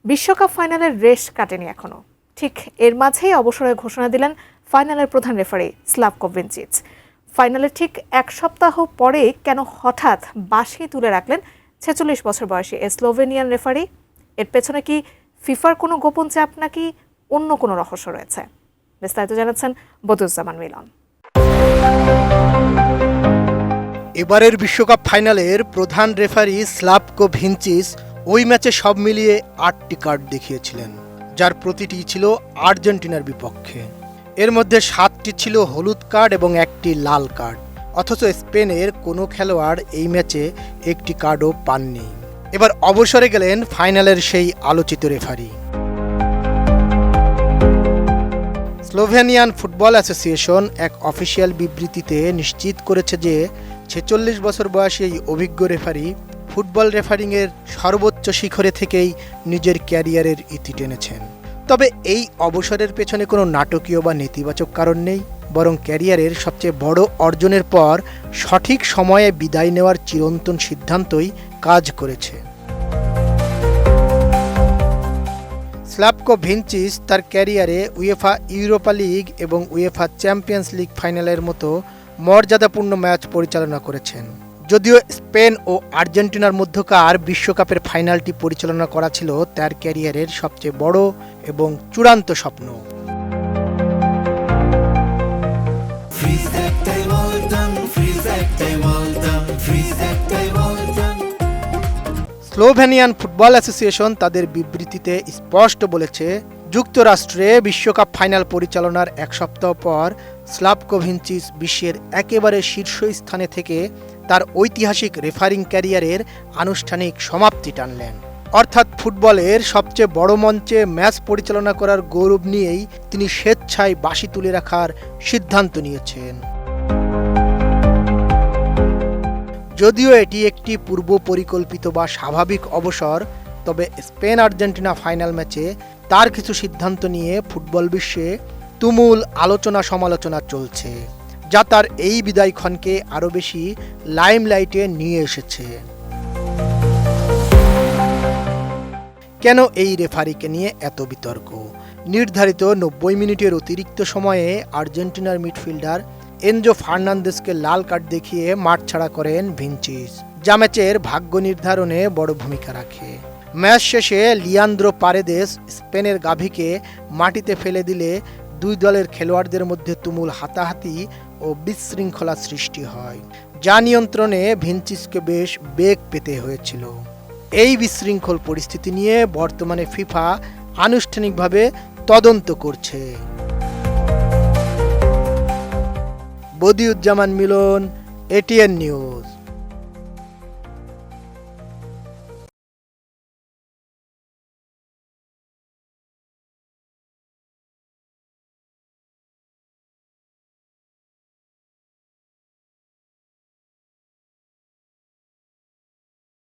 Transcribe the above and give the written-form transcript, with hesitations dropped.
বিশ্বকাপ ফাইনালের রেশ কাটেনি এখনো। ঠিক এর মাঝেই অবসরের ঘোষণা দিলেন ফাইনালের প্রধান রেফারি স্লাভকো ভিনচিচ। ফাইনালের ঠিক এক সপ্তাহ পরে কেন হঠাৎ বাঁশি তুলে রাখলেন ৪৬ বছর বয়সী স্লোভেনিয়ান রেফারি? এর পেছনে কি ফিফার কোনো গোপন চাপ নাকি অন্য কোনো রহস্য রয়েছে? বিস্তারিত জানাচ্ছেন বদরুজ্জামান মিলন। এবারের বিশ্বকাপ ফাইনালের প্রধান রেফারি স্লাভকো ভিনচিচ ওই ম্যাচে সব মিলিয়ে ৮টি কার্ড দেখিয়েছিলেন, যার প্রতিটি ছিল আর্জেন্টিনার বিপক্ষে। এর মধ্যে ৭টি ছিল হলুদ কার্ড এবং ১টি লাল কার্ড। অথচ স্পেনের কোনো খেলোয়াড় এই ম্যাচে একটি কার্ডও পাননি। এবার অবসরে গেলেন ফাইনালের সেই আলোচিত রেফারি। স্লোভেনিয়ান ফুটবল অ্যাসোসিয়েশন এক অফিসিয়াল বিবৃতিতে নিশ্চিত করেছে যে ৪৬ বছর বয়সী এই অভিজ্ঞ রেফারি ফুটবল রেফারিংয়ের সর্বোচ্চ শিখরে থেকেই নিজের ক্যারিয়ারের ইতি টেনেছেন। তবে এই অবসরের পেছনে কোনো নাটকীয় বা নেতিবাচক কারণ নেই, বরং ক্যারিয়ারের সবচেয়ে বড় অর্জনের পর সঠিক সময়ে বিদায় নেওয়ার চিরন্তন সিদ্ধান্তই কাজ করেছে। স্লাভকো ভিনচিচ তার ক্যারিয়ারে উয়েফা ইউরোপা লিগ এবং উয়েফা চ্যাম্পিয়ন্স লিগ ফাইনালের মতো মর্যাদাপূর্ণ ম্যাচ পরিচালনা করেছেন। যদিও স্পেন ও আর্জেন্টিনার মধ্যকার বিশ্বকাপের ফাইনালটি পরিচালনা করা ছিল তার ক্যারিয়ারের সবচেয়ে বড় এবং চূড়ান্ত স্বপ্ন। স্লোভেনিয়ান ফুটবল অ্যাসোসিয়েশন তাদের বিবৃতিতে স্পষ্ট বলেছে, যুক্তরাষ্ট্রে বিশ্বকাপ ফাইনাল পরিচালনার এক সপ্তাহ পর স্লাভকো ভিনচিচ বিশ্বের একেবারে শীর্ষস্থানে থেকে তার ঐতিহাসিক রেফারিং ক্যারিয়ারের আনুষ্ঠানিক সমাপ্তি টানলেন। অর্থাৎ ফুটবলের সবচেয়ে বড় মঞ্চে ম্যাচ পরিচালনা করার গৌরব নিয়েই তিনি স্বেচ্ছায় বাঁশি তুলে রাখার সিদ্ধান্ত নিয়েছেন। যদিও এটি একটি পূর্ব পরিকল্পিত বা স্বাভাবিক অবসর, তবে স্পেন আর্জেন্টিনা ফাইনাল ম্যাচে তার কিছু সিদ্ধান্ত নিয়ে ফুটবল বিশ্বে তুমুল আলোচনা সমালোচনা চলছে, যা তার এই বিদায়ক্ষণকে আরও বেশি লাইমলাইটে নিয়ে এসেছে। কেন এই রেফারিকে নিয়ে এত বিতর্ক? নির্ধারিত ৯০ মিনিটের অতিরিক্ত সময়ে আর্জেন্টিনার মিডফিল্ডার এনজো ফার্নান্দেসকে লাল কার্ড দেখিয়ে মাঠ ছাড়া করেন ভিনচিচ, যা ম্যাচের ভাগ্য নির্ধারণে বড় ভূমিকা রাখে। ম্যাচ শেষে লিয়ান্দ্রো পারেদেস স্পেনের গাভীকে মাটিতে ফেলে দিলে দুই দলের খেলোয়াড়দের মধ্যে তুমুল হাতাহাতি ও বিশৃঙ্খলা সৃষ্টি হয়, যা নিয়ন্ত্রণে ভিনচিচকে বেশ বেগ পেতে হয়েছিল। এই বিশৃঙ্খল পরিস্থিতি নিয়ে বর্তমানে ফিফা আনুষ্ঠানিকভাবে তদন্ত করছে। বদিউজ্জামান মিলন, এটিএন নিউজ।